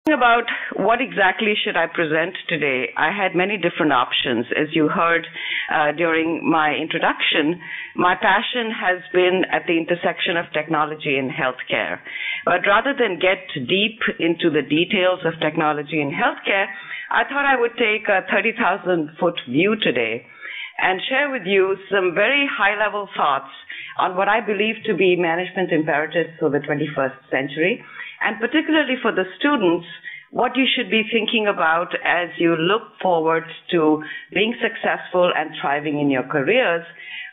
About what exactly should I present today, I had many different options. As you heard during my introduction, my passion has been at the intersection of technology and healthcare. But rather than get deep into the details of technology and healthcare, I thought I would take a 30,000-foot view today and share with you some very high-level thoughts on what I believe to be management imperatives for the 21st century, and particularly for the students, what you should be thinking about as you look forward to being successful and thriving in your careers,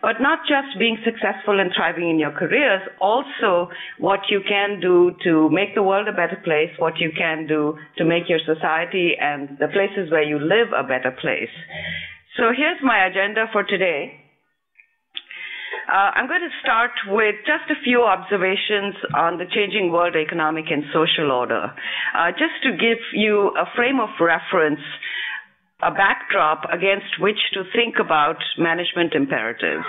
but not just being successful and thriving in your careers, also what you can do to make the world a better place, what you can do to make your society and the places where you live a better place. So here's my agenda for today. I'm going to start with just a few observations on the changing world economic and social order, just to give you a frame of reference, a backdrop against which to think about management imperatives.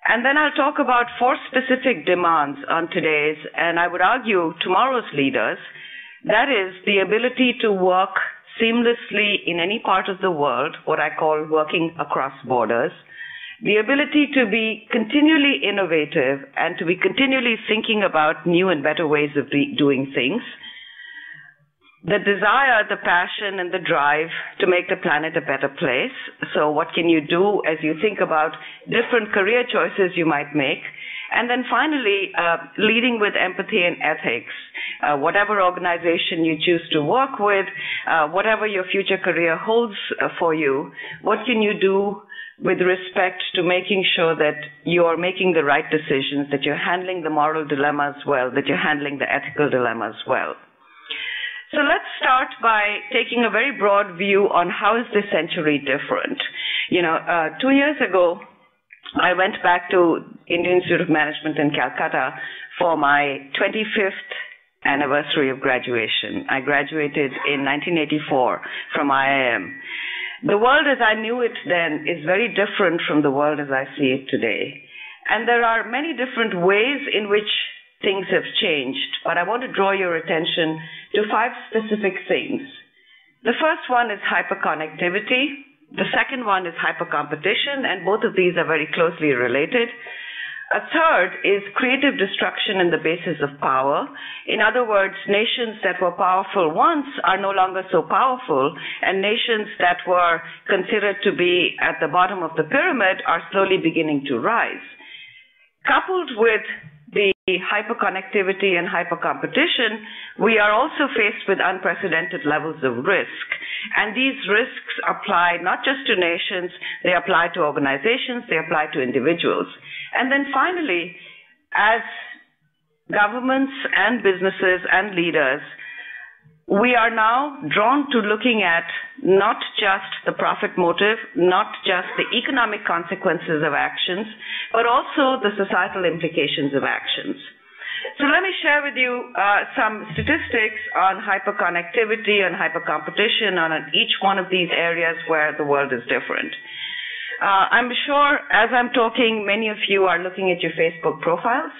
And then I'll talk about 4 specific demands on today's, and I would argue tomorrow's leaders. That is the ability to work seamlessly in any part of the world, what I call working across borders. The ability to be continually innovative and to be continually thinking about new and better ways of doing things. The desire, the passion, and the drive to make the planet a better place. So what can you do as you think about different career choices you might make? And then finally, leading with empathy and ethics. Whatever organization you choose to work with, whatever your future career holds for you, what can you do with respect to making sure that you're making the right decisions, that you're handling the moral dilemmas well, that you're handling the ethical dilemmas well. So let's start by taking a very broad view on how is this century different. 2 years ago, I went back to Indian Institute of Management in Calcutta for my 25th anniversary of graduation. I graduated in 1984 from IIM. The world as I knew it then is very different from the world as I see it today. And there are many different ways in which things have changed, but I want to draw your attention to 5 specific things. The first one is hyperconnectivity. The second one is hypercompetition, and both of these are very closely related. A third is creative destruction in the basis of power. In other words, nations that were powerful once are no longer so powerful, and nations that were considered to be at the bottom of the pyramid are slowly beginning to rise. Coupled with the hyperconnectivity and hypercompetition, we are also faced with unprecedented levels of risk. And these risks apply not just to nations, they apply to organizations, they apply to individuals. And then finally, as governments and businesses and leaders, we are now drawn to looking at not just the profit motive, not just the economic consequences of actions, but also the societal implications of actions. So let me share with you some statistics on hyperconnectivity and hypercompetition on each one of these areas where the world is different. I'm sure as I'm talking, many of you are looking at your Facebook profiles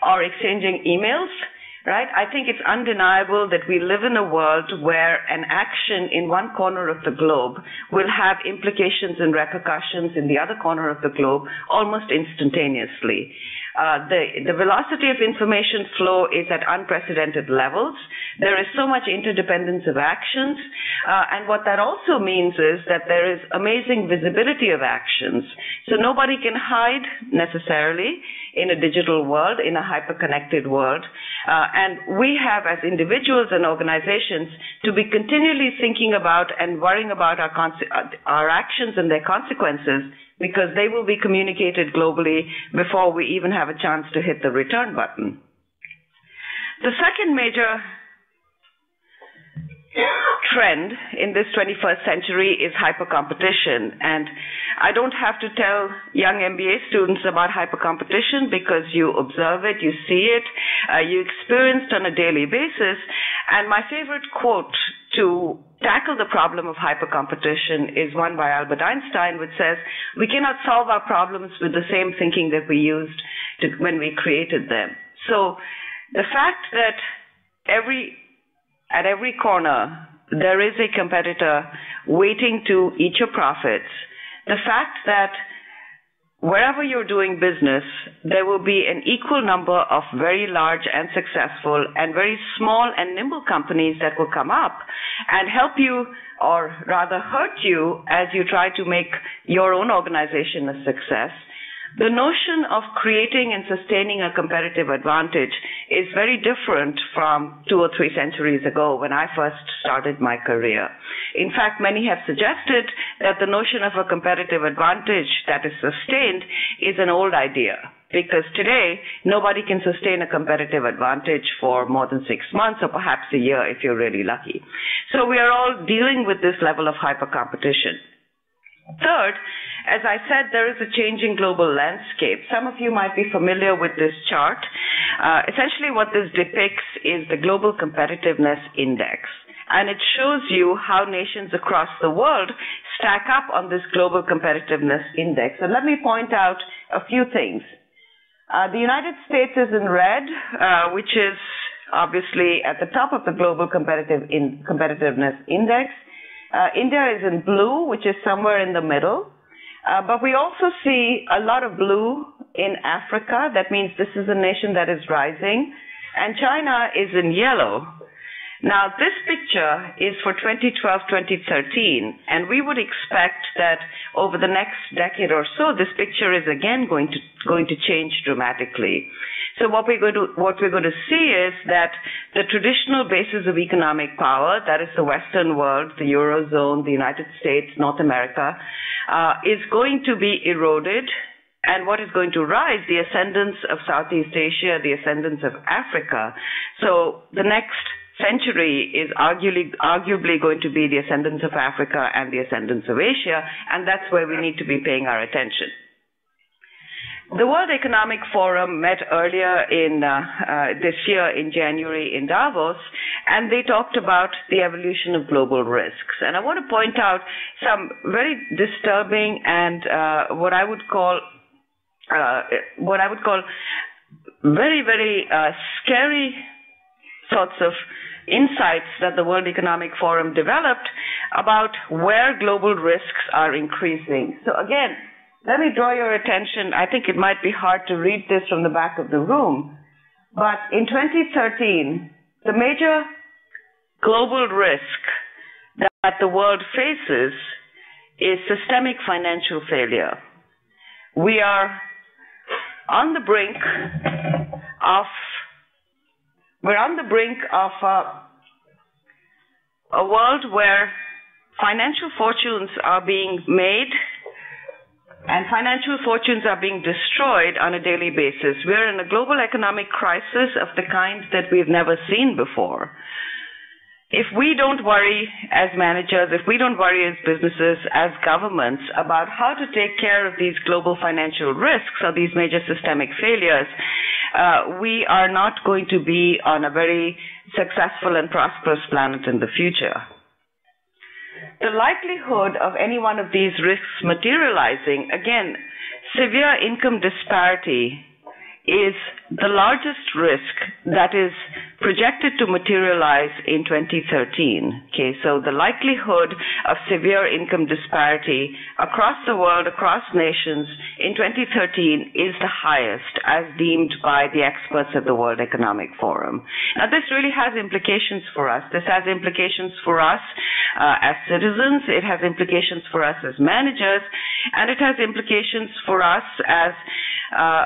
or exchanging emails, right? I think it's undeniable that we live in a world where an action in one corner of the globe will have implications and repercussions in the other corner of the globe almost instantaneously. The velocity of information flow is at unprecedented levels. There is so much interdependence of actions, and what that also means is that there is amazing visibility of actions. So nobody can hide necessarily in a digital world, in a hyper-connected world, and we have as individuals and organizations to be continually thinking about and worrying about our actions and their consequences, because they will be communicated globally before we even have a chance to hit the return button. The second major trend in this 21st century is hypercompetition. And I don't have to tell young MBA students about hypercompetition because you observe it, you see it, you experience it on a daily basis. And my favorite quote to tackle the problem of hypercompetition is one by Albert Einstein, which says, we cannot solve our problems with the same thinking that we used when we created them. So the fact that every at every corner, there is a competitor waiting to eat your profits. The fact that wherever you're doing business, there will be an equal number of very large and successful and very small and nimble companies that will come up and help you, or rather hurt you, as you try to make your own organization a success. The notion of creating and sustaining a competitive advantage is very different from 2 or 3 centuries ago when I first started my career. In fact, many have suggested that the notion of a competitive advantage that is sustained is an old idea, because today nobody can sustain a competitive advantage for more than 6 months or perhaps a year if you're really lucky. So we are all dealing with this level of hyper-competition. Third, as I said, there is a changing global landscape. Some of you might be familiar with this chart. Essentially what this depicts is the Global Competitiveness Index. And it shows you how nations across the world stack up on this Global Competitiveness Index. And let me point out a few things. The United States is in red, which is obviously at the top of the Global Competitiveness Index. India is in blue, which is somewhere in the middle. But we also see a lot of blue in Africa. That means this is a nation that is rising. And China is in yellow. Now, this picture is for 2012-2013, and we would expect that over the next decade or so, this picture is again going to change dramatically. So what we're going to see is that the traditional basis of economic power, that is the Western world, the Eurozone, the United States, North America, is going to be eroded. And what is going to rise? The ascendance of Southeast Asia, the ascendance of Africa. So the next century is arguably going to be the ascendance of Africa and the ascendance of Asia, and that's where we need to be paying our attention. The World Economic Forum met earlier in this year in January in Davos, and they talked about the evolution of global risks. And I want to point out some very disturbing and what I would call very, very scary sorts of insights that the World Economic Forum developed about where global risks are increasing. So again, let me draw your attention. I think it might be hard to read this from the back of the room, but in 2013, the major global risk that the world faces is systemic financial failure. We are on the brink of a world where financial fortunes are being made and financial fortunes are being destroyed on a daily basis. We're in a global economic crisis of the kind that we've never seen before. If we don't worry as managers, if we don't worry as businesses, as governments about how to take care of these global financial risks or these major systemic failures, we are not going to be on a very successful and prosperous planet in the future. The likelihood of any one of these risks materializing, again, severe income disparity is the largest risk that is projected to materialize in 2013. Okay, so the likelihood of severe income disparity across the world, across nations in 2013 is the highest as deemed by the experts at the World Economic Forum. Now, this really has implications for us. This has implications for us as citizens. It has implications for us as managers, and it has implications for us as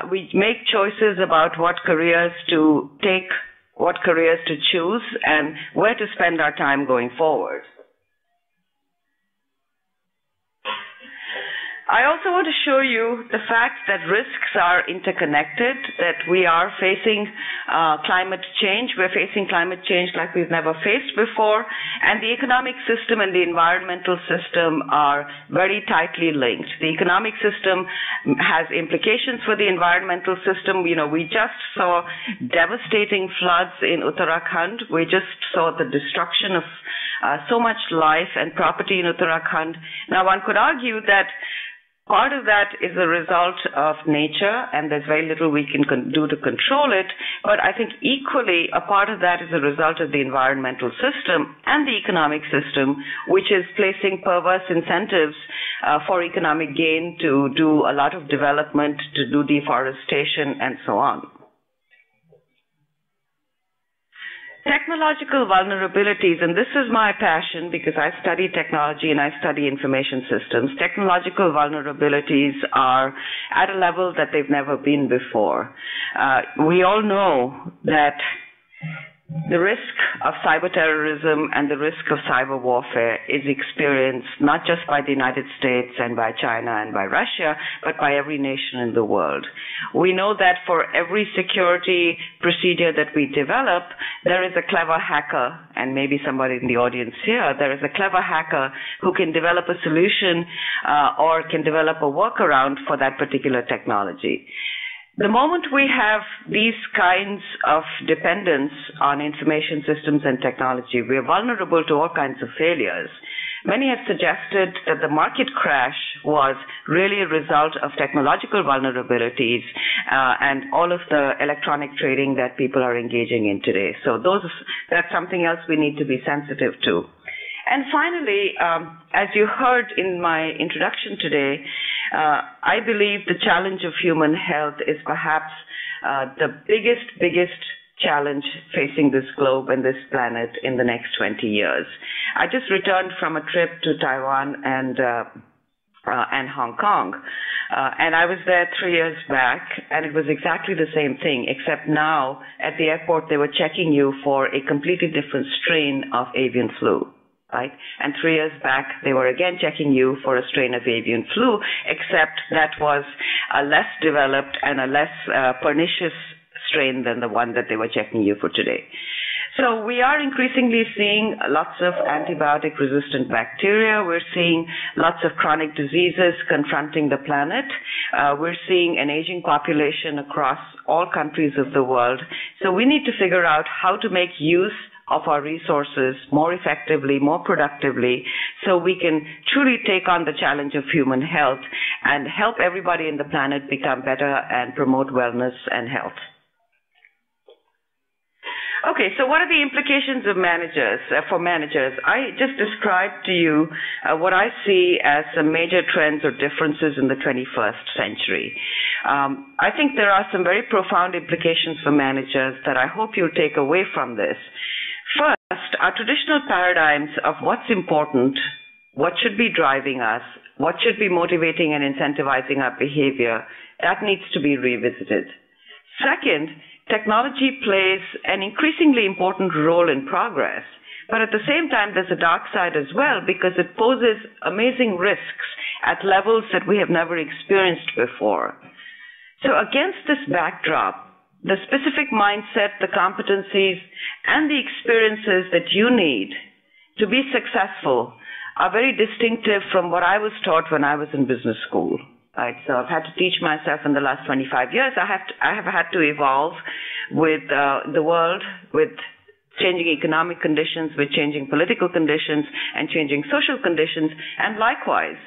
we make choices about what careers to take, what careers to choose, and where to spend our time going forward. I also want to show you the fact that risks are interconnected, that we are facing climate change. We're facing climate change like we've never faced before, and the economic system and the environmental system are very tightly linked. The economic system has implications for the environmental system. You know, we just saw devastating floods in Uttarakhand. We just saw the destruction of so much life and property in Uttarakhand. Now, one could argue that Part of that is a result of nature, and there's very little we can do to control it. But I think equally a part of that is a result of the environmental system and the economic system, which is placing perverse incentives for economic gain to do a lot of development, to do deforestation, and so on. Technological vulnerabilities, and this is my passion because I study technology and I study information systems. Technological vulnerabilities are at a level that they've never been before. We all know that the risk of cyber terrorism and the risk of cyber warfare is experienced not just by the United States and by China and by Russia, but by every nation in the world. We know that for every security procedure that we develop, there is a clever hacker, and maybe somebody in the audience here, there is a clever hacker who can develop a solution or can develop a workaround for that particular technology. The moment we have these kinds of dependence on information systems and technology, we are vulnerable to all kinds of failures. Many have suggested that the market crash was really a result of technological vulnerabilities and all of the electronic trading that people are engaging in today. So that's something else we need to be sensitive to. And finally, as you heard in my introduction today, I believe the challenge of human health is perhaps the biggest challenge facing this globe and this planet in the next 20 years. I just returned from a trip to Taiwan and Hong Kong. And I was there 3 years back, and it was exactly the same thing, except now at the airport they were checking you for a completely different strain of avian flu. Right? And 3 years back, they were again checking you for a strain of avian flu, except that was a less developed and a less pernicious strain than the one that they were checking you for today. So we are increasingly seeing lots of antibiotic-resistant bacteria. We're seeing lots of chronic diseases confronting the planet. We're seeing an aging population across all countries of the world. So we need to figure out how to make use of our resources more effectively, more productively, so we can truly take on the challenge of human health and help everybody in the planet become better and promote wellness and health. Okay, so what are the implications of for managers? I just described to you what I see as some major trends or differences in the 21st century. I think there are some very profound implications for managers that I hope you'll take away from this. First, our traditional paradigms of what's important, what should be driving us, what should be motivating and incentivizing our behavior, that needs to be revisited. Second, technology plays an increasingly important role in progress, but at the same time there's a dark side as well because it poses amazing risks at levels that we have never experienced before. So against this backdrop, the specific mindset, the competencies, and the experiences that you need to be successful are very distinctive from what I was taught when I was in business school. Right? So I've had to teach myself in the last 25 years. I have had to evolve with the world, with changing economic conditions, with changing political conditions, and changing social conditions. And likewise,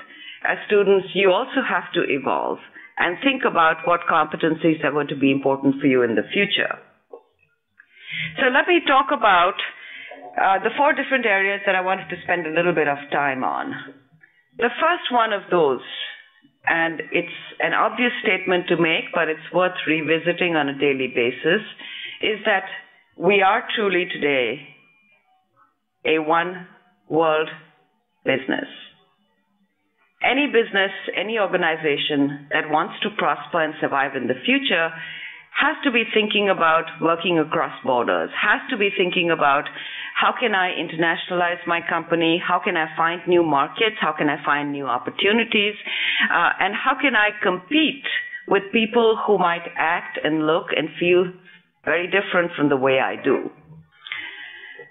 as students, you also have to evolve and think about what competencies are going to be important for you in the future. So let me talk about the 4 different areas that I wanted to spend a little bit of time on. The first one of those, and it's an obvious statement to make, but it's worth revisiting on a daily basis, is that we are truly today a one-world business. Any business, any organization that wants to prosper and survive in the future has to be thinking about working across borders, has to be thinking about how can I internationalize my company, how can I find new markets, how can I find new opportunities, and how can I compete with people who might act and look and feel very different from the way I do.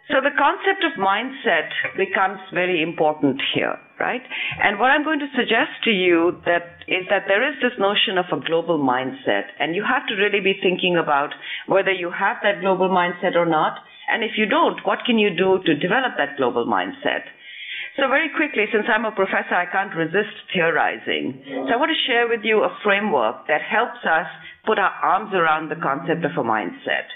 So the concept of mindset becomes very important here, right? And what I'm going to suggest to you is that there is this notion of a global mindset, and you have to really be thinking about whether you have that global mindset or not, and if you don't, what can you do to develop that global mindset? So very quickly, since I'm a professor, I can't resist theorizing. So I want to share with you a framework that helps us put our arms around the concept of a mindset.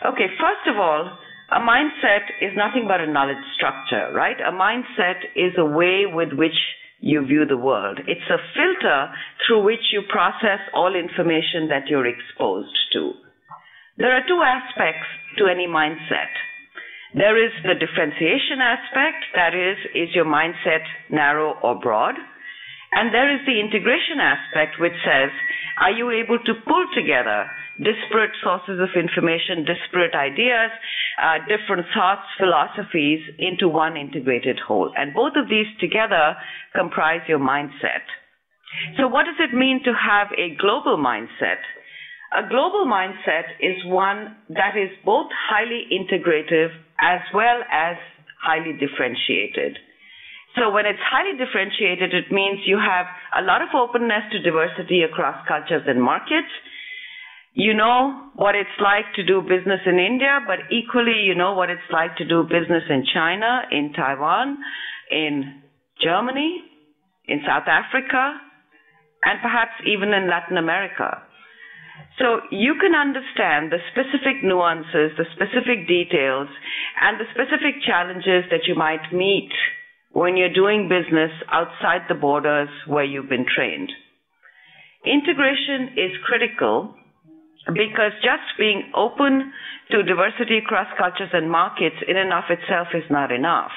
Okay, first of all, a mindset is nothing but a knowledge structure, right? A mindset is a way with which you view the world. It's a filter through which you process all information that you're exposed to. There are two aspects to any mindset. There is the differentiation aspect, that is your mindset narrow or broad? And there is the integration aspect, which says, are you able to pull together disparate sources of information, disparate ideas, different thoughts, philosophies into one integrated whole? And both of these together comprise your mindset. So what does it mean to have a global mindset? A global mindset is one that is both highly integrative as well as highly differentiated. So when it's highly differentiated, it means you have a lot of openness to diversity across cultures and markets. You know what it's like to do business in India, but equally you know what it's like to do business in China, in Taiwan, in Germany, in South Africa, and perhaps even in Latin America. So you can understand the specific nuances, the specific details, and the specific challenges that you might meet when you're doing business outside the borders where you've been trained. Integration is critical because just being open to diversity across cultures and markets in and of itself is not enough.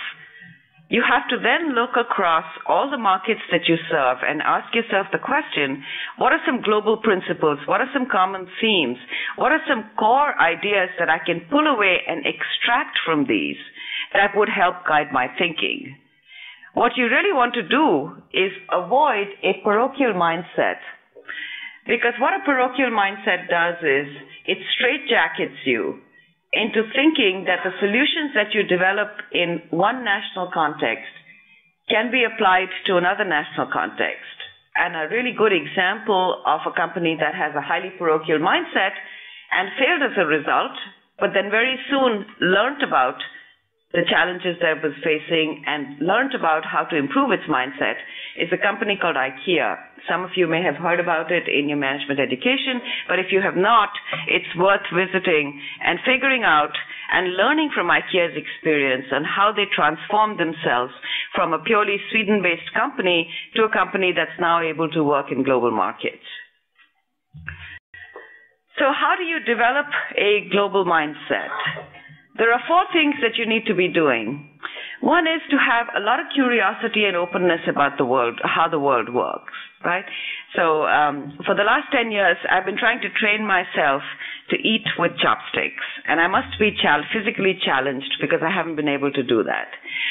You have to then look across all the markets that you serve and ask yourself the question, what are some global principles? What are some common themes? What are some core ideas that I can pull away and extract from these that would help guide my thinking? What you really want to do is avoid a parochial mindset. Because what a parochial mindset does is it straitjackets you into thinking that the solutions that you develop in one national context can be applied to another national context. And a really good example of a company that has a highly parochial mindset and failed as a result, but then very soon learned about the challenges that it was facing and learned about how to improve its mindset, is a company called IKEA. Some of you may have heard about it in your management education, but if you have not, it's worth visiting and figuring out and learning from IKEA's experience on how they transformed themselves from a purely Sweden-based company to a company that's now able to work in global markets. So how do you develop a global mindset? There are four things that you need to be doing. One is to have a lot of curiosity and openness about the world, how the world works, right? So for the last 10 years, I've been trying to train myself to eat with chopsticks. And I must be physically challenged because I haven't been able to do that,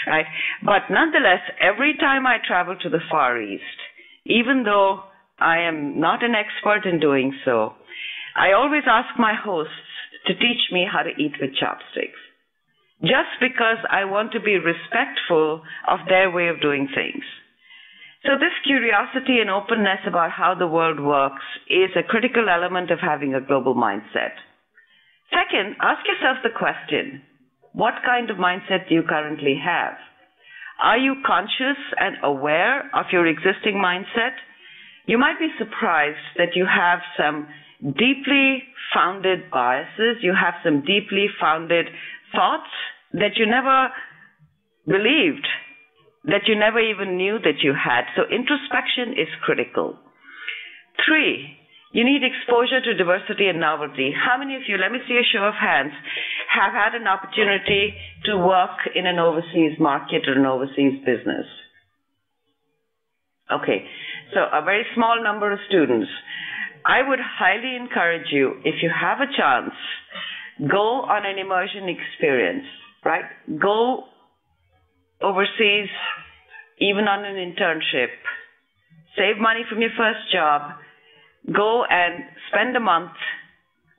right? But nonetheless, every time I travel to the Far East, even though I am not an expert in doing so, I always ask my hosts to teach me how to eat with chopsticks, just because I want to be respectful of their way of doing things. So this curiosity and openness about how the world works is a critical element of having a global mindset. Second, ask yourself the question, what kind of mindset do you currently have? Are you conscious and aware of your existing mindset? You might be surprised that you have some deeply founded biases, you have some deeply founded thoughts that you never believed, that you never even knew that you had. So introspection is critical. 3, you need exposure to diversity and novelty. How many of you, let me see a show of hands, have had an opportunity to work in an overseas market or an overseas business? Okay, so a very small number of students. I would highly encourage you, if you have a chance, go on an immersion experience, right? Go overseas, even on an internship. Save money from your first job. Go and spend a month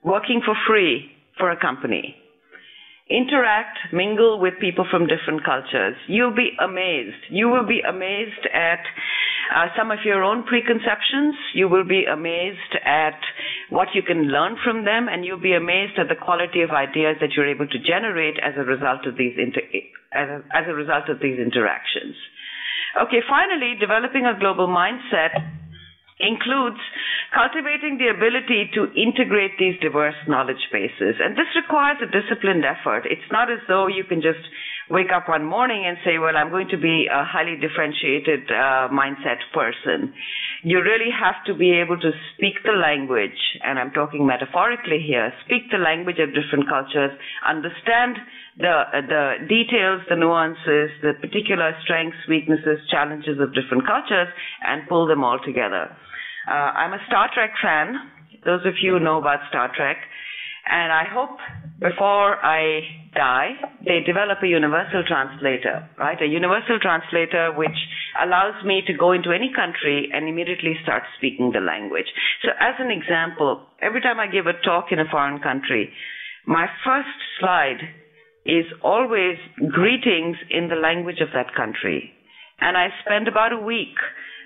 working for free for a company. Interact, mingle with people from different cultures. You'll be amazed. You will be amazed at some of your own preconceptions. You will be amazed at what you can learn from them, and you'll be amazed at the quality of ideas that you're able to generate as a result of these interactions. Okay, finally, developing a global mindset includes cultivating the ability to integrate these diverse knowledge bases. And this requires a disciplined effort. It's not as though you can just wake up one morning and say, well, I'm going to be a highly differentiated mindset person. You really have to be able to speak the language, and I'm talking metaphorically here, speak the language of different cultures, understand the details, the nuances, the particular strengths, weaknesses, challenges of different cultures, and pull them all together. I'm a Star Trek fan. Those of you who know about Star Trek. And I hope before I die, they develop a universal translator, right? A universal translator which allows me to go into any country and immediately start speaking the language. So as an example, every time I give a talk in a foreign country, my first slide is always greetings in the language of that country. And I spend about a week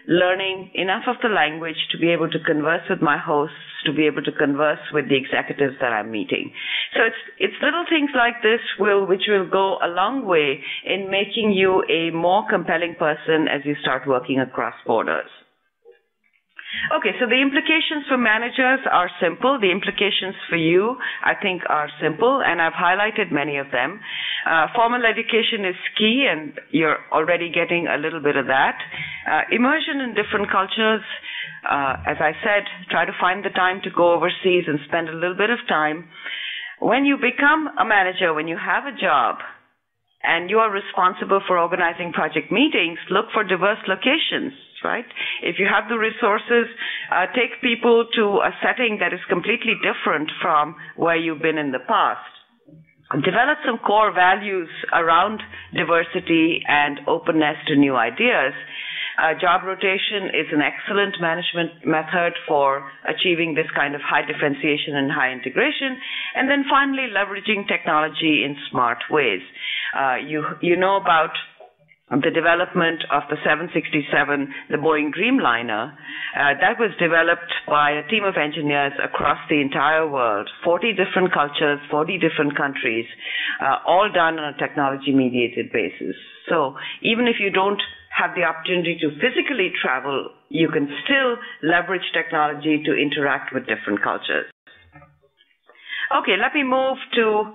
learning enough of the language to be able to converse with my hosts, to be able to converse with the executives that I'm meeting. So it's little things like this which will go a long way in making you a more compelling person as you start working across borders. Okay, so the implications for managers are simple. The implications for you, I think, are simple, and I've highlighted many of them. Formal education is key, and you're already getting a little bit of that. Immersion in different cultures, as I said, try to find the time to go overseas and spend a little bit of time. When you become a manager, when you have a job, and you are responsible for organizing project meetings, look for diverse locations, right? If you have the resources, take people to a setting that is completely different from where you've been in the past. Develop some core values around diversity and openness to new ideas. Job rotation is an excellent management method for achieving this kind of high differentiation and high integration. And then finally, leveraging technology in smart ways. You know about the development of the 767, the Boeing Dreamliner. That was developed by a team of engineers across the entire world, 40 different cultures, 40 different countries, all done on a technology-mediated basis. So even if you don't have the opportunity to physically travel, you can still leverage technology to interact with different cultures. Okay, let me move to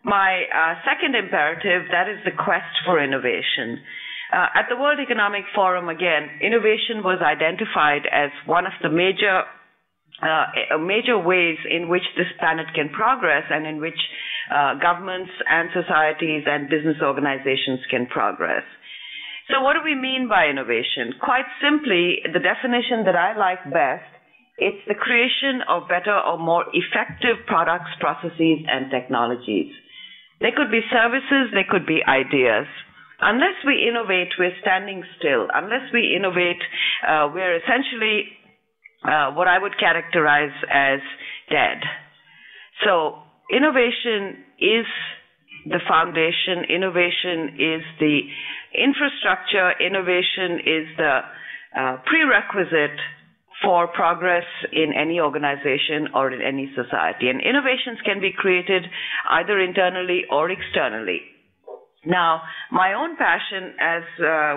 my second imperative, that is the quest for innovation. At the World Economic Forum, again, innovation was identified as one of the major ways in which this planet can progress and in which governments and societies and business organizations can progress. So what do we mean by innovation? Quite simply, the definition that I like best, it's the creation of better or more effective products, processes, and technologies. They could be services, they could be ideas. Unless we innovate, we're standing still. Unless we innovate, we're essentially what I would characterize as dead. So innovation is the foundation. Innovation is the infrastructure. Innovation is the prerequisite for progress in any organization or in any society. And innovations can be created either internally or externally. Now, my own passion, as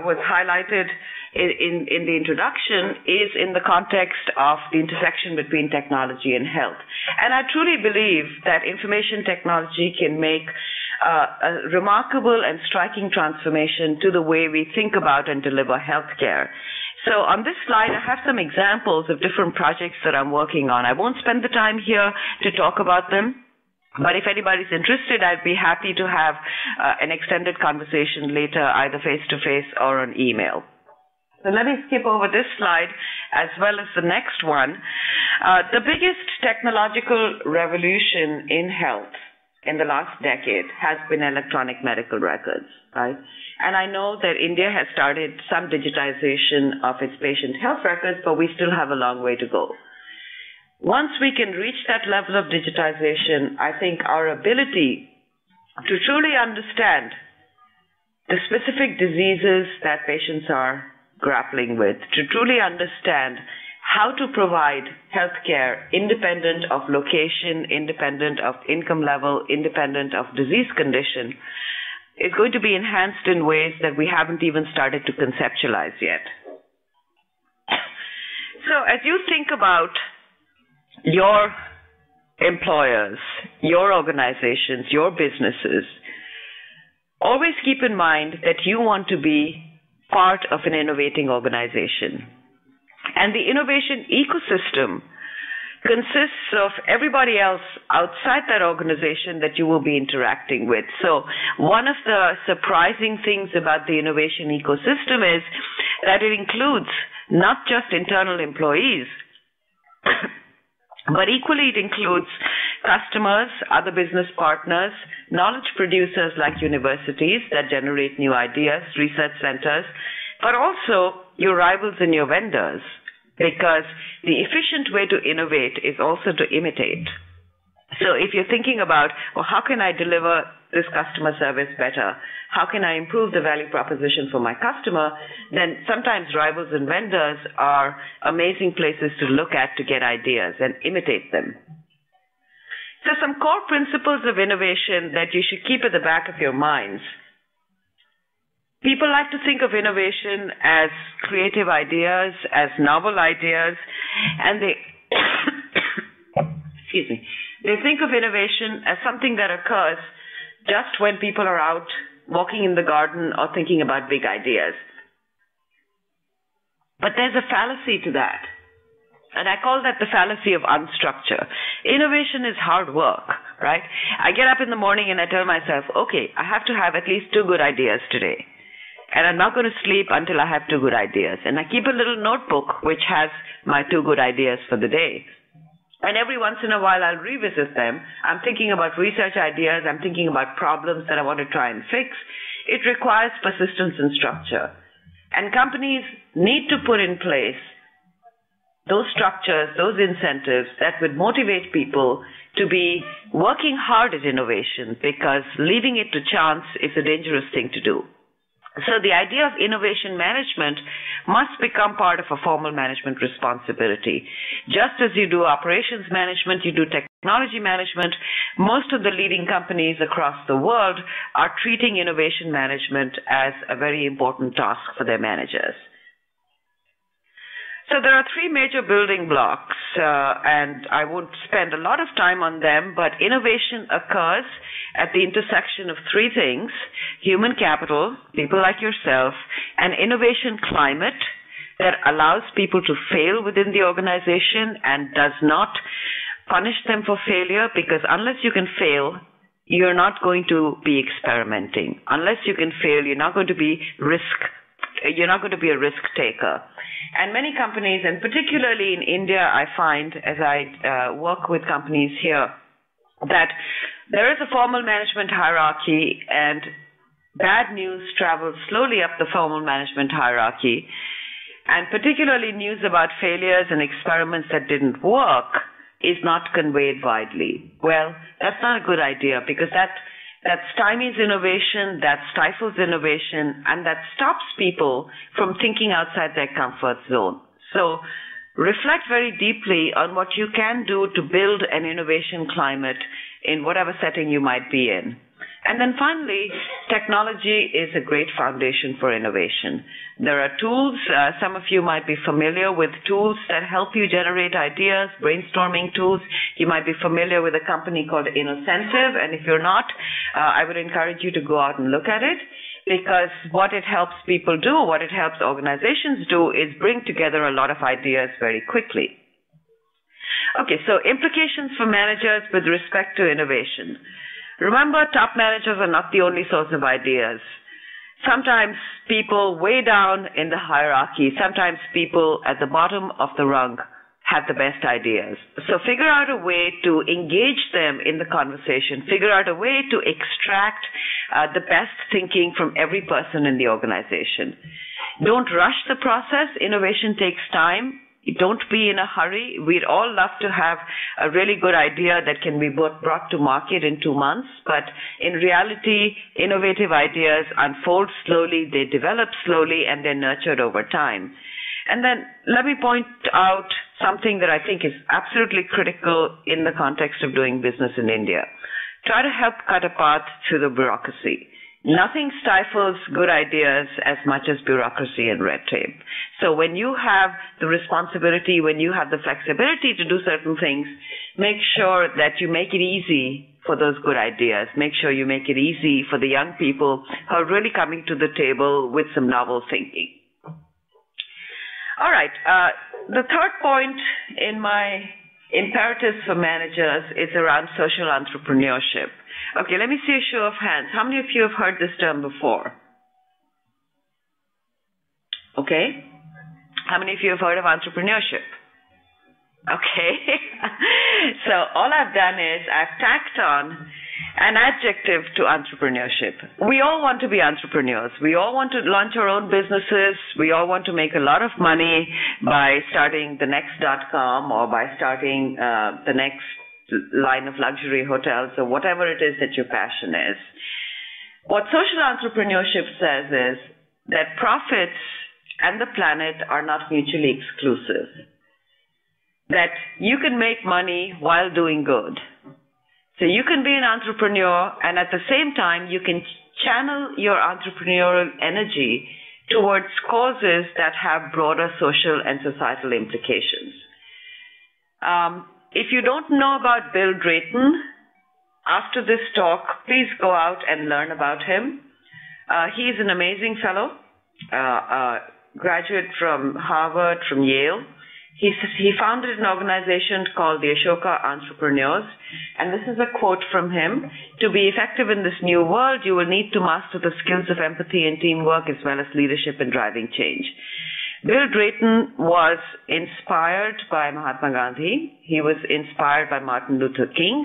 was highlighted in the introduction, is in the context of the intersection between technology and health. And I truly believe that information technology can make a remarkable and striking transformation to the way we think about and deliver healthcare. So on this slide, I have some examples of different projects that I'm working on. I won't spend the time here to talk about them, but if anybody's interested, I'd be happy to have an extended conversation later, either face-to-face or on email. So let me skip over this slide as well as the next one. The biggest technological revolution in health in the last decade has been electronic medical records, right? And I know that India has started some digitization of its patient health records, but we still have a long way to go. Once we can reach that level of digitization, I think our ability to truly understand the specific diseases that patients are grappling with, to truly understand how to provide healthcare independent of location, independent of income level, independent of disease condition, is going to be enhanced in ways that we haven't even started to conceptualize yet. So as you think about your employers, your organizations, your businesses, always keep in mind that you want to be part of an innovating organization. And the innovation ecosystem consists of everybody else outside that organization that you will be interacting with. So one of the surprising things about the innovation ecosystem is that it includes not just internal employees, but equally it includes customers, other business partners, knowledge producers like universities that generate new ideas, research centers, but also your rivals and your vendors, because the efficient way to innovate is also to imitate. So if you're thinking about, well, how can I deliver this customer service better? How can I improve the value proposition for my customer? Then sometimes rivals and vendors are amazing places to look at to get ideas and imitate them. So some core principles of innovation that you should keep at the back of your minds. People like to think of innovation as creative ideas, as novel ideas, and they they think of innovation as something that occurs just when people are out walking in the garden or thinking about big ideas. But there's a fallacy to that. And I call that the fallacy of unstructure. Innovation is hard work, right? I get up in the morning and I tell myself, okay, I have to have at least 2 good ideas today. And I'm not going to sleep until I have 2 good ideas. And I keep a little notebook which has my 2 good ideas for the day. And every once in a while I'll revisit them. I'm thinking about research ideas. I'm thinking about problems that I want to try and fix. It requires persistence and structure. And companies need to put in place those structures, those incentives that would motivate people to be working hard at innovation, because leaving it to chance is a dangerous thing to do. So the idea of innovation management must become part of a formal management responsibility. Just as you do operations management, you do technology management, most of the leading companies across the world are treating innovation management as a very important task for their managers. So there are 3 major building blocks, and I won't spend a lot of time on them, but innovation occurs at the intersection of 3 things: human capital, people like yourself, and innovation climate that allows people to fail within the organization and does not punish them for failure, because unless you can fail, you're not going to be experimenting. Unless you can fail, you're not going to be a risk taker. And many companies, and particularly in India, I find as I work with companies here, that there is a formal management hierarchy, and bad news travels slowly up the formal management hierarchy. And particularly news about failures and experiments that didn't work is not conveyed widely. Well, that's not a good idea, because that stymies innovation, that stifles innovation, and that stops people from thinking outside their comfort zone. So reflect very deeply on what you can do to build an innovation climate in whatever setting you might be in. And then finally, technology is a great foundation for innovation. There are tools. Some of you might be familiar with tools that help you generate ideas, brainstorming tools. You might be familiar with a company called Innocentive, and if you're not, I would encourage you to go out and look at it, because what it helps people do, what it helps organizations do, is bring together a lot of ideas very quickly. Okay, so implications for managers with respect to innovation. Remember, top managers are not the only source of ideas. Sometimes people way down in the hierarchy, sometimes people at the bottom of the rung have the best ideas. So figure out a way to engage them in the conversation. Figure out a way to extract the best thinking from every person in the organization. Don't rush the process. Innovation takes time. Don't be in a hurry. We'd all love to have a really good idea that can be brought to market in 2 months, but in reality, innovative ideas unfold slowly, they develop slowly, and they're nurtured over time. And then let me point out something that I think is absolutely critical in the context of doing business in India. Try to help cut a path through the bureaucracy. Nothing stifles good ideas as much as bureaucracy and red tape. So when you have the responsibility, when you have the flexibility to do certain things, make sure that you make it easy for those good ideas. Make sure you make it easy for the young people who are really coming to the table with some novel thinking. All right. The third point in my imperatives for managers is around social entrepreneurship. Okay, let me see a show of hands. How many of you have heard this term before? Okay. How many of you have heard of entrepreneurship? Okay. So all I've done is I've tacked on an adjective to entrepreneurship. We all want to be entrepreneurs. We all want to launch our own businesses. We all want to make a lot of money by starting the next .com or by starting the next line of luxury hotels or whatever it is that your passion is. What social entrepreneurship says is that profits and the planet are not mutually exclusive. That you can make money while doing good. So you can be an entrepreneur and at the same time you can channel your entrepreneurial energy towards causes that have broader social and societal implications. If you don't know about Bill Drayton, after this talk, please go out and learn about him. He's an amazing fellow, graduate from Harvard, from Yale. He founded an organization called the Ashoka Entrepreneurs, and this is a quote from him: "To be effective in this new world, you will need to master the skills of empathy and teamwork as well as leadership and driving change." Bill Drayton was inspired by Mahatma Gandhi. He was inspired by Martin Luther King.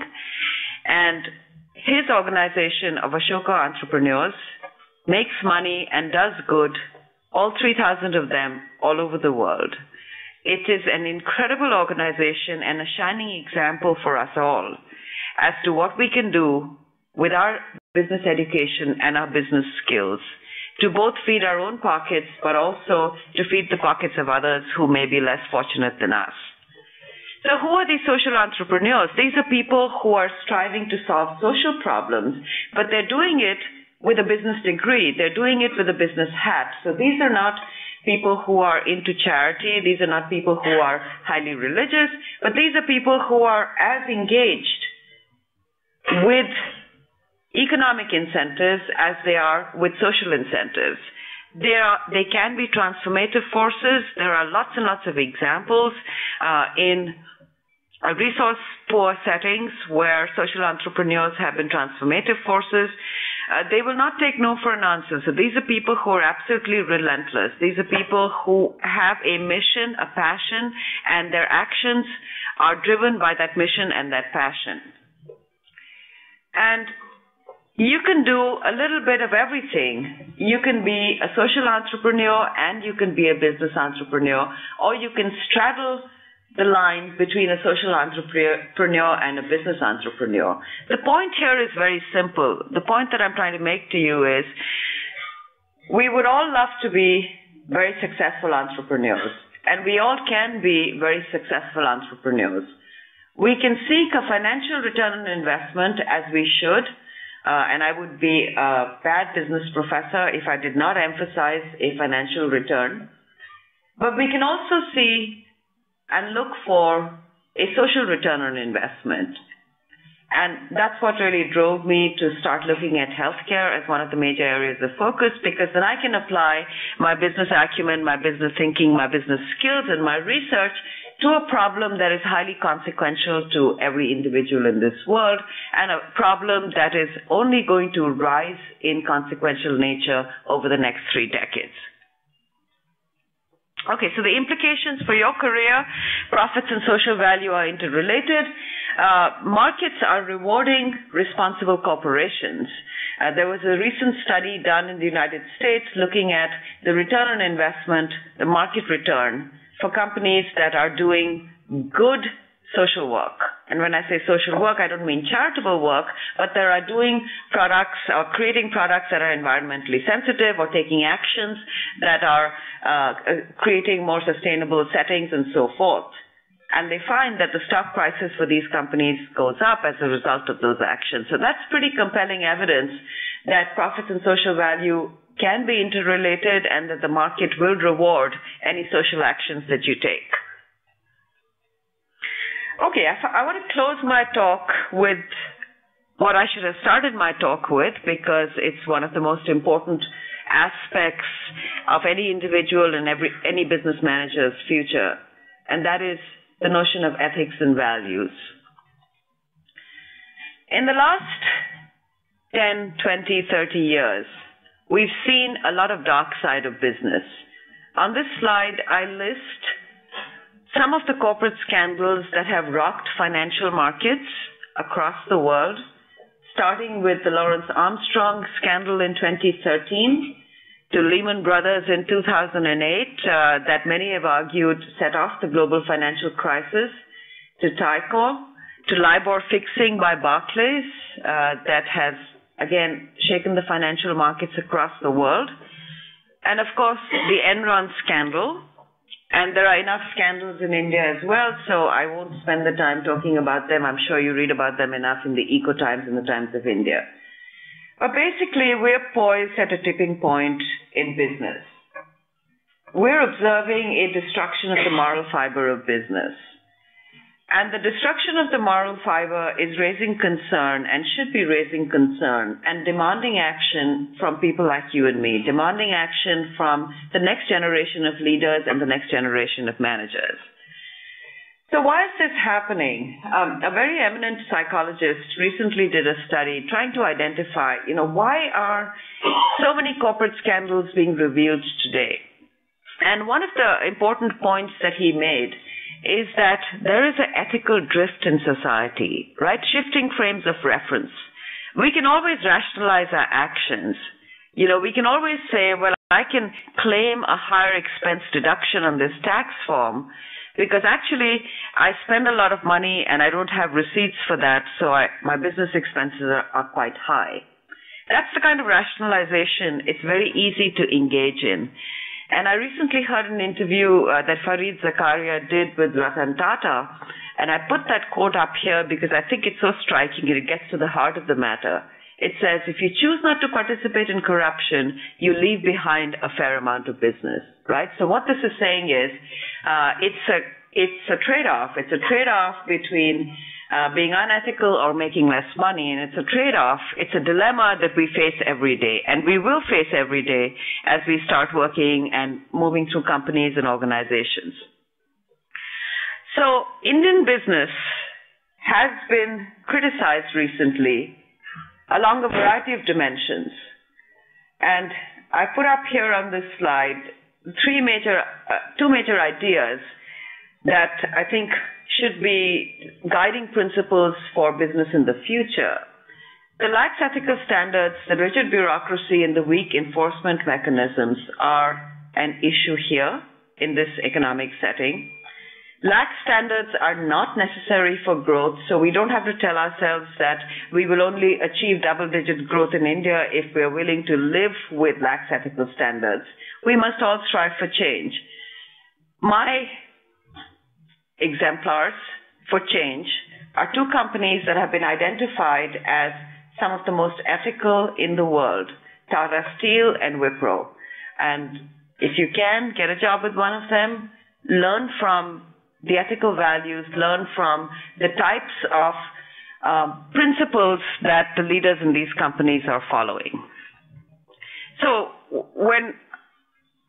And his organization of Ashoka Entrepreneurs makes money and does good, all 3,000 of them, all over the world. It is an incredible organization and a shining example for us all as to what we can do with our business education and our business skills to both feed our own pockets, but also to feed the pockets of others who may be less fortunate than us. So who are these social entrepreneurs? These are people who are striving to solve social problems, but they're doing it with a business degree. They're doing it with a business hat. So these are not people who are into charity. These are not people who are highly religious, but these are people who are as engaged with economic incentives as they are with social incentives. They can be transformative forces. There are lots and lots of examples in resource-poor settings where social entrepreneurs have been transformative forces. They will not take no for an answer. So these are people who are absolutely relentless. These are people who have a mission, a passion, and their actions are driven by that mission and that passion. And you can do a little bit of everything. You can be a social entrepreneur and you can be a business entrepreneur, or you can straddle the line between a social entrepreneur and a business entrepreneur. The point here is very simple. The point that I'm trying to make to you is we would all love to be very successful entrepreneurs, and we all can be very successful entrepreneurs. We can seek a financial return on investment as we should, and I would be a bad business professor if I did not emphasize a financial return. But we can also see and look for a social return on investment. And that's what really drove me to start looking at healthcare as one of the major areas of focus, because then I can apply my business acumen, my business thinking, my business skills, and my research to a problem that is highly consequential to every individual in this world, and a problem that is only going to rise in consequential nature over the next 3 decades. Okay, so the implications for your career: profits and social value are interrelated. Markets are rewarding responsible corporations. There was a recent study done in the United States looking at the return on investment, the market return, for companies that are doing good social work. And when I say social work, I don't mean charitable work, but they are doing products or creating products that are environmentally sensitive or taking actions that are creating more sustainable settings and so forth. And they find that the stock prices for these companies goes up as a result of those actions. So that's pretty compelling evidence that profits and social value can be interrelated and that the market will reward any social actions that you take. Okay, I want to close my talk with what I should have started my talk with, because it's one of the most important aspects of any individual and any business manager's future, and that is the notion of ethics and values. In the last 10, 20, 30 years, we've seen a lot of dark side of business. On this slide, I list some of the corporate scandals that have rocked financial markets across the world, starting with the Lawrence Armstrong scandal in 2013, to Lehman Brothers in 2008, that many have argued set off the global financial crisis, to Tyco, to LIBOR fixing by Barclays, that has, again, shaken the financial markets across the world, and of course, the Enron scandal. And there are enough scandals in India as well, so I won't spend the time talking about them. I'm sure you read about them enough in the Eco Times and the Times of India. But basically, we're poised at a tipping point in business. We're observing a destruction of the moral fiber of business. And the destruction of the moral fiber is raising concern and should be raising concern and demanding action from people like you and me, demanding action from the next generation of leaders and the next generation of managers. So why is this happening? A very eminent psychologist recently did a study trying to identify, why are so many corporate scandals being revealed today? And one of the important points that he made is that there is an ethical drift in society, right? Shifting frames of reference. We can always rationalize our actions. We can always say, well, I can claim a higher expense deduction on this tax form because actually I spend a lot of money and I don't have receipts for that, so my business expenses are quite high. That's the kind of rationalization it's very easy to engage in. And I recently heard an interview that Fareed Zakaria did with Ratan Tata, and I put that quote up here because I think it's so striking and it gets to the heart of the matter. It says, if you choose not to participate in corruption, you leave behind a fair amount of business, right? So what this is saying is it's a trade-off. It's a trade-off between being unethical or making less money, and it's a trade-off. It's a dilemma that we face every day, and we will face every day as we start working and moving through companies and organizations. So Indian business has been criticized recently along a variety of dimensions. And I put up here on this slide two major ideas that I think should be guiding principles for business in the future. The lax ethical standards, the rigid bureaucracy, and the weak enforcement mechanisms are an issue here in this economic setting. Lax standards are not necessary for growth, so we don't have to tell ourselves that we will only achieve double-digit growth in India if we're willing to live with lax ethical standards. We must all strive for change. My exemplars for change are two companies that have been identified as some of the most ethical in the world, Tata Steel and Wipro. And if you can, get a job with one of them, learn from the ethical values, learn from the types of principles that the leaders in these companies are following. So when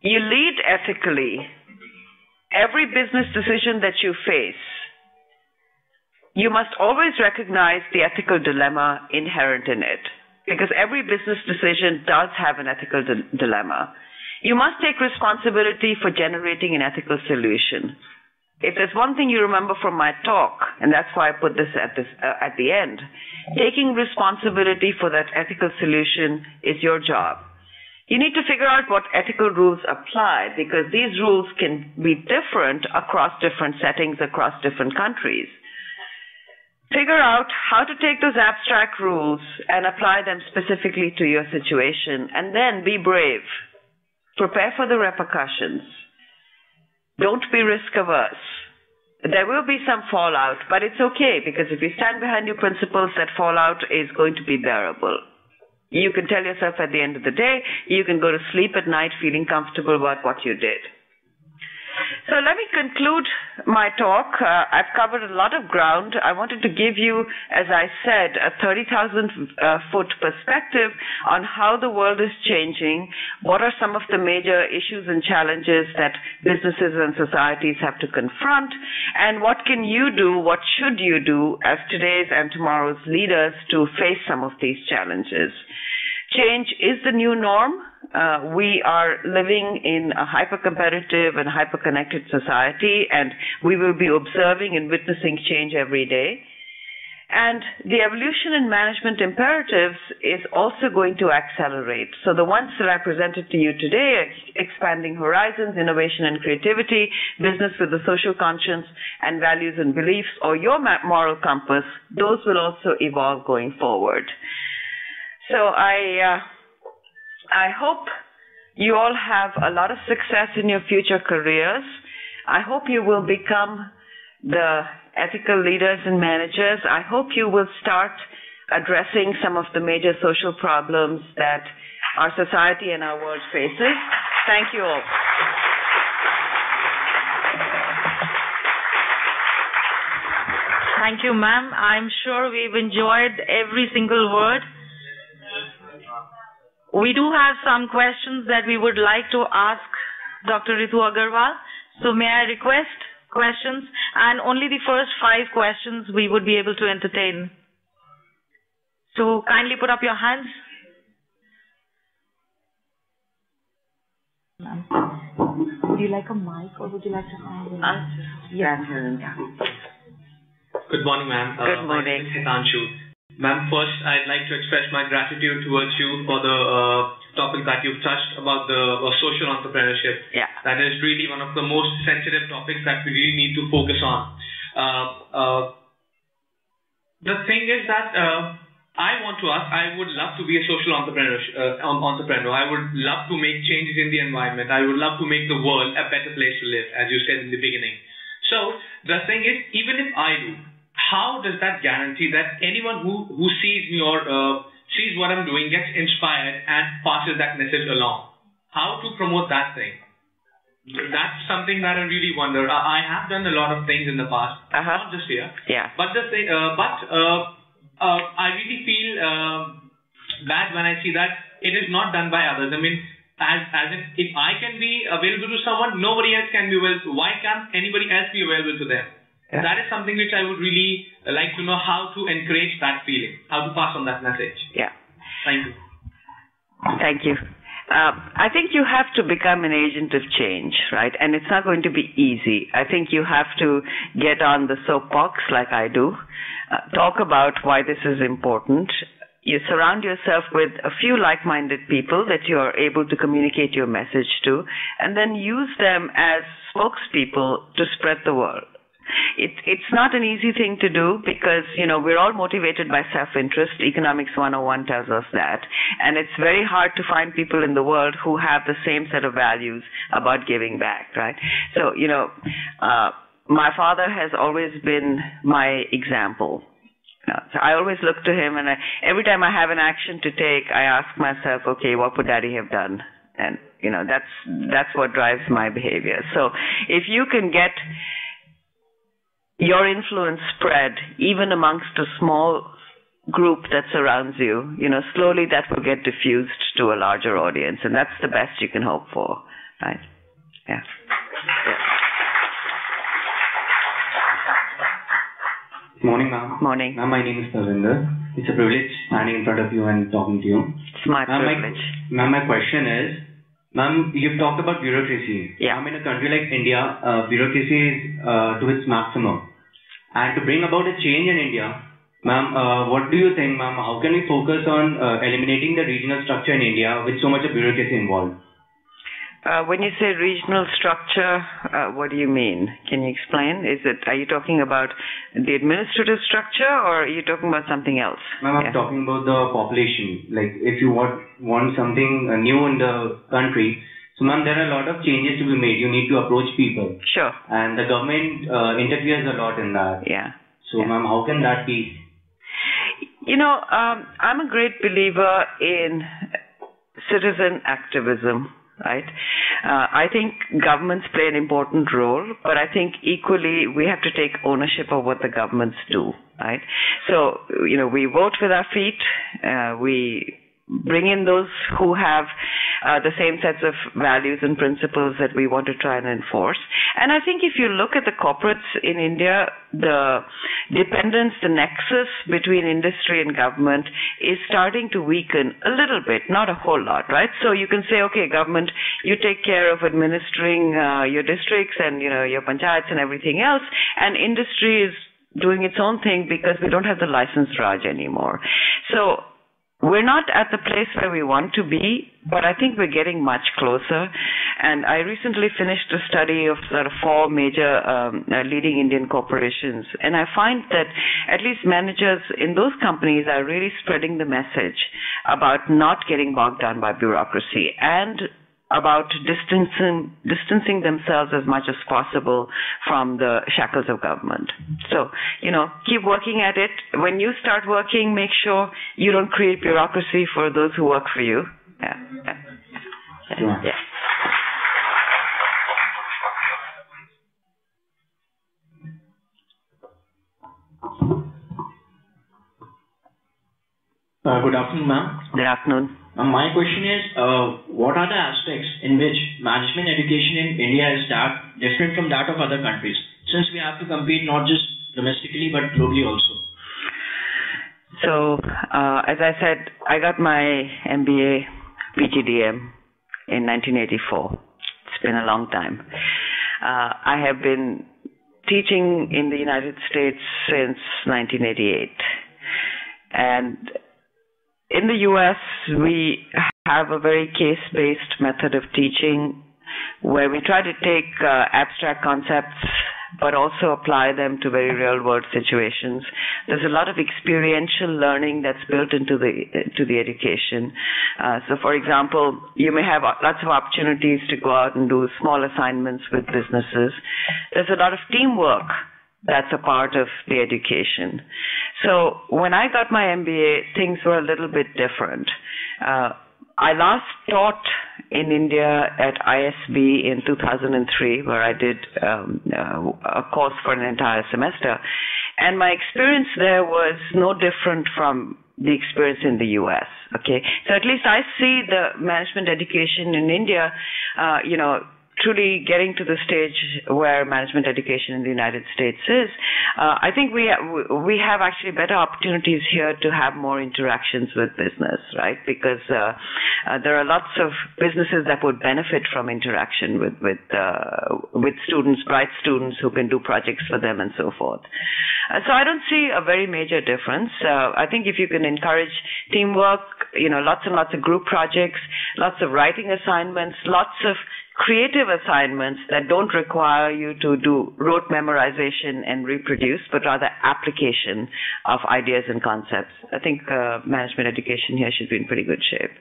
you lead ethically, every business decision that you face, you must always recognize the ethical dilemma inherent in it, because every business decision does have an ethical dilemma. You must take responsibility for generating an ethical solution. If there's one thing you remember from my talk, and that's why I put this at the end, taking responsibility for that ethical solution is your job. You need to figure out what ethical rules apply, because these rules can be different across different settings, across different countries. Figure out how to take those abstract rules and apply them specifically to your situation, and then be brave. Prepare for the repercussions. Don't be risk-averse. There will be some fallout, but it's okay, because if you stand behind your principles, that fallout is going to be bearable. You can tell yourself at the end of the day, you can go to sleep at night feeling comfortable about what you did. So let me conclude my talk. I've covered a lot of ground. I wanted to give you, as I said, a 30,000-foot perspective on how the world is changing, what are some of the major issues and challenges that businesses and societies have to confront, and what can you do, what should you do as today's and tomorrow's leaders to face some of these challenges. Change is the new norm. We are living in a hyper-competitive and hyper-connected society, and we will be observing and witnessing change every day. And the evolution in management imperatives is also going to accelerate. So the ones that I presented to you today, expanding horizons, innovation and creativity, business with a social conscience, and values and beliefs, or your moral compass, those will also evolve going forward. So I hope you all have a lot of success in your future careers. I hope you will become the ethical leaders and managers. I hope you will start addressing some of the major social problems that our society and our world faces. Thank you all. Thank you, ma'am. I'm sure we've enjoyed every single word. We do have some questions that we would like to ask Dr. Ritu Agarwal. So may I request questions? And only the first 5 questions we would be able to entertain. So kindly put up your hands. Would you like a mic or would you like to stand? Yeah. Good morning, ma'am. Good morning. My name is Hitanshu. Ma'am, first I'd like to express my gratitude towards you for the topic that you've touched about the social entrepreneurship. Yeah. That is really one of the most sensitive topics that we really need to focus on. The thing is that I want to ask, I would love to be a social entrepreneur. I would love to make changes in the environment. I would love to make the world a better place to live, as you said in the beginning. So the thing is, even if I do, how does that guarantee that anyone who sees me or sees what I'm doing gets inspired and passes that message along? How to promote that thing? That's something that I really wonder. I have done a lot of things in the past, not just here. Yeah. But the thing, I really feel bad when I see that it is not done by others. I mean, as if I can be available to someone, nobody else can be available. Why can't anybody else be available to them? Yeah. That is something which I would really like to know, how to encourage that feeling, how to pass on that message. Yeah. Thank you. Thank you. I think you have to become an agent of change, right? And it's not going to be easy. I think you have to get on the soapbox like I do, talk about why this is important. You surround yourself with a few like-minded people that you are able to communicate your message to, and then use them as spokespeople to spread the word. It's not an easy thing to do because, we're all motivated by self-interest. Economics 101 tells us that. And it's very hard to find people in the world who have the same set of values about giving back, right? So, my father has always been my example. So I always look to him, and every time I have an action to take, I ask myself, okay, what would Daddy have done? And, that's what drives my behavior. So if you can get your influence spread even amongst a small group that surrounds you, slowly that will get diffused to a larger audience, and that's the best you can hope for, right? Yeah. Morning, ma'am. Morning. Ma'am, my name is Tavinder. It's a privilege standing in front of you and talking to you. It's my privilege. Ma'am, my question is, ma'am, you've talked about bureaucracy. Yeah. Ma'am, in a country like India, bureaucracy is to its maximum. And to bring about a change in India, ma'am, what do you think, ma'am? How can we focus on eliminating the regional structure in India with so much of bureaucracy involved? When you say regional structure, what do you mean? Can you explain? Are you talking about the administrative structure, or are you talking about something else? Ma'am, I'm talking about the population. Like, if you want something new in the country, so ma'am, there are a lot of changes to be made. You need to approach people. Sure. And the government interferes a lot in that. Yeah. So, ma'am, how can that be? I'm a great believer in citizen activism, right? I think governments play an important role, but I think equally we have to take ownership of what the governments do, right? So, we vote with our feet, we bring in those who have the same sets of values and principles that we want to try and enforce. And I think if you look at the corporates in India, the dependence, the nexus between industry and government is starting to weaken a little bit, not a whole lot, right? So you can say, okay, government, you take care of administering your districts and, your panchayats and everything else, and industry is doing its own thing because we don't have the license Raj anymore. So we're not at the place where we want to be, but I think we're getting much closer. And I recently finished a study of sort of 4 major leading Indian corporations. And I find that at least managers in those companies are really spreading the message about not getting bogged down by bureaucracy and about distancing themselves as much as possible from the shackles of government. So, keep working at it. When you start working, make sure you don't create bureaucracy for those who work for you. Yeah. Good afternoon, ma'am. Good afternoon. My question is, what are the aspects in which management education in India is that different from that of other countries, since we have to compete not just domestically but globally also? So, as I said, I got my MBA PGDM in 1984. It's been a long time. I have been teaching in the United States since 1988. And in the US, we have a very case-based method of teaching where we try to take abstract concepts but also apply them to very real-world situations. There's a lot of experiential learning that's built into the education. So, for example, you may have lots of opportunities to go out and do small assignments with businesses. There's a lot of teamwork that's a part of the education. So when I got my MBA, things were a little bit different. I last taught in India at ISB in 2003, where I did a course for an entire semester. And my experience there was no different from the experience in the US. Okay, so at least I see the management education in India, truly getting to the stage where management education in the United States is. I think we have actually better opportunities here to have more interactions with business, right? Because there are lots of businesses that would benefit from interaction with students, bright students who can do projects for them and so forth. So I don't see a very major difference. I think if you can encourage teamwork, lots and lots of group projects, lots of writing assignments, lots of creative assignments that don't require you to do rote memorization and reproduce, but rather application of ideas and concepts. I think management education here should be in pretty good shape.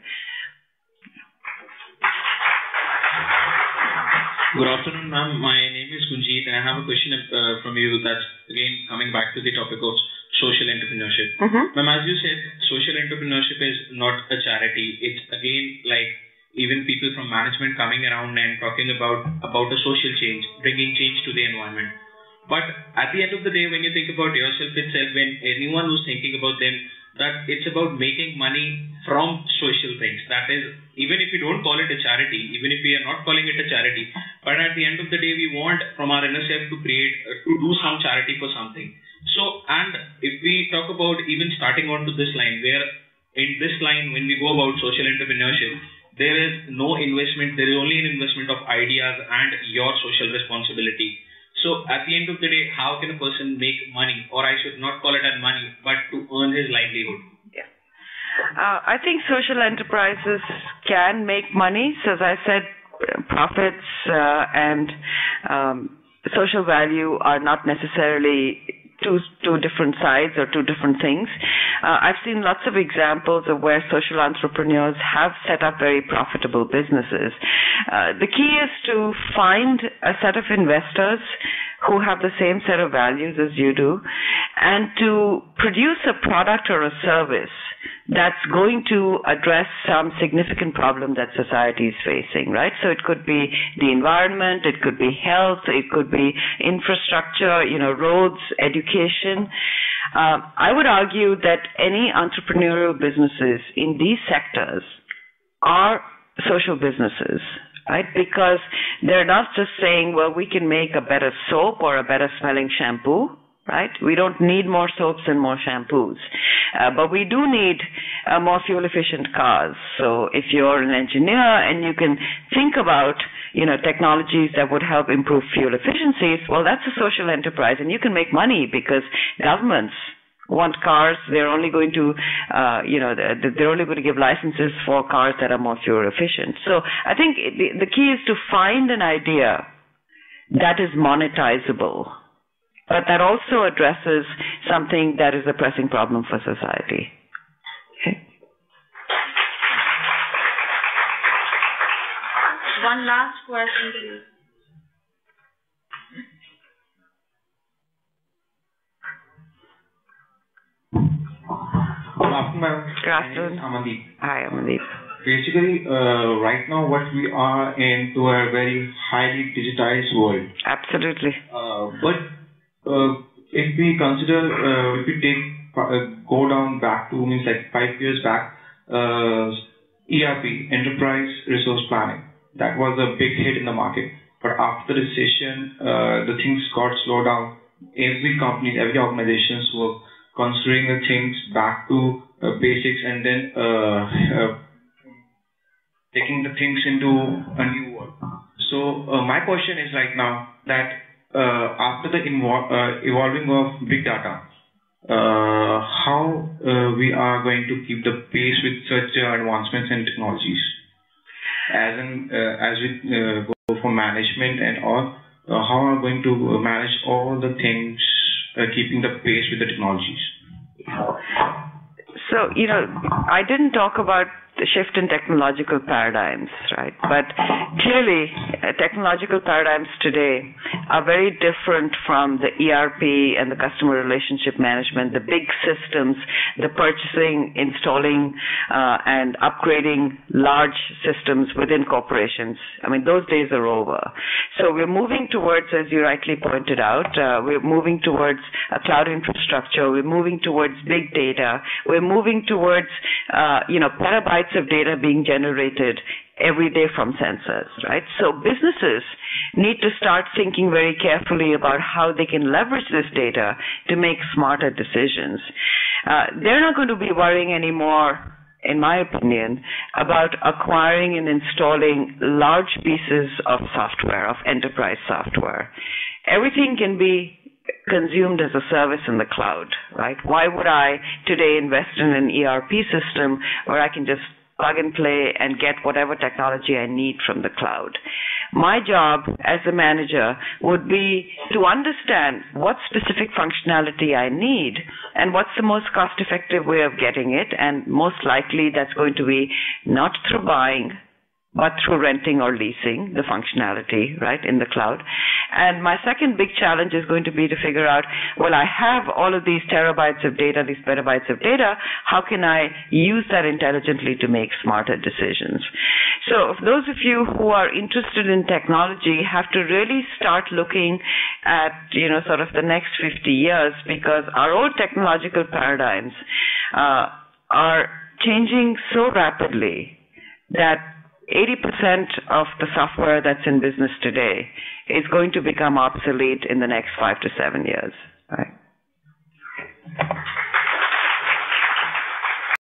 Good afternoon, ma'am. My name is Gunjit, and I have a question from you that's, again, coming back to the topic of social entrepreneurship. Mm-hmm. Ma'am, as you said, social entrepreneurship is not a charity. It's, again, like even people from management coming around and talking about a social change, bringing change to the environment. But at the end of the day, when you think about yourself itself, when anyone who's thinking about them, that it's about making money from social things. That is, even if you don't call it a charity, even if we are not calling it a charity, but at the end of the day, we want from our inner self to do some charity for something. So, and if we talk about even starting on to this line, where in this line, when we go about social entrepreneurship, there is no investment, there is only an investment of ideas and your social responsibility. So at the end of the day, how can a person make money, or I should not call it as money, but to earn his livelihood? Yeah. I think social enterprises can make money. So as I said, profits and social value are not necessarily two different sides or two different things. I've seen lots of examples of where social entrepreneurs have set up very profitable businesses. The key is to find a set of investors who have the same set of values as you do, and to produce a product or a service that's going to address some significant problem that society is facing, right? So it could be the environment, it could be health, it could be infrastructure, roads, education. I would argue that any entrepreneurial businesses in these sectors are social businesses, right? Because they're not just saying, well, we can make a better soap or a better smelling shampoo, right? We don't need more soaps and more shampoos. But we do need more fuel-efficient cars. So if you're an engineer and you can think about, technologies that would help improve fuel efficiencies, well, that's a social enterprise, and you can make money because governments want cars. They're only going to, they're only going to give licenses for cars that are more fuel efficient. So I think the key is to find an idea that is monetizable, but that also addresses something that is a pressing problem for society. Okay. One last question, please. Good afternoon, ma'am. Good afternoon. Amandeep. Hi, Amandeep. Basically, right now what we are into a very highly digitized world. Absolutely. But if we consider, if we go down back to 5 years back, ERP, Enterprise Resource Planning, that was a big hit in the market. But after the recession, the things got slowed down. Every company, every organizations were considering the things back to basics and then taking the things into a new world. So my question is right now that after the evolving of big data, how we are going to keep the pace with such advancements in technologies, as we go for management and all, how are we going to manage all the things, keeping the pace with the technologies? So, I didn't talk about the shift in technological paradigms, right? But clearly, technological paradigms today are very different from the ERP and the customer relationship management, the big systems, the purchasing, installing, and upgrading large systems within corporations. I mean, those days are over. So we're moving towards, as you rightly pointed out, we're moving towards a cloud infrastructure. We're moving towards big data. We're moving towards, petabytes of data being generated every day from sensors, right? So businesses need to start thinking very carefully about how they can leverage this data to make smarter decisions. They're not going to be worrying anymore, in my opinion, about acquiring and installing large pieces of software, of enterprise software. Everything can be consumed as a service in the cloud, right? Why would I today invest in an ERP system where I can just plug and play and get whatever technology I need from the cloud? My job as a manager would be to understand what specific functionality I need and what's the most cost-effective way of getting it, and most likely that's going to be not through buying, but through renting or leasing the functionality, right, in the cloud. And my second big challenge is going to be to figure out, well, I have all of these terabytes of data, these petabytes of data, how can I use that intelligently to make smarter decisions? So those of you who are interested in technology have to really start looking at, sort of the next 50 years, because our old technological paradigms are changing so rapidly that 80% of the software that's in business today is going to become obsolete in the next 5 to 7 years. Right?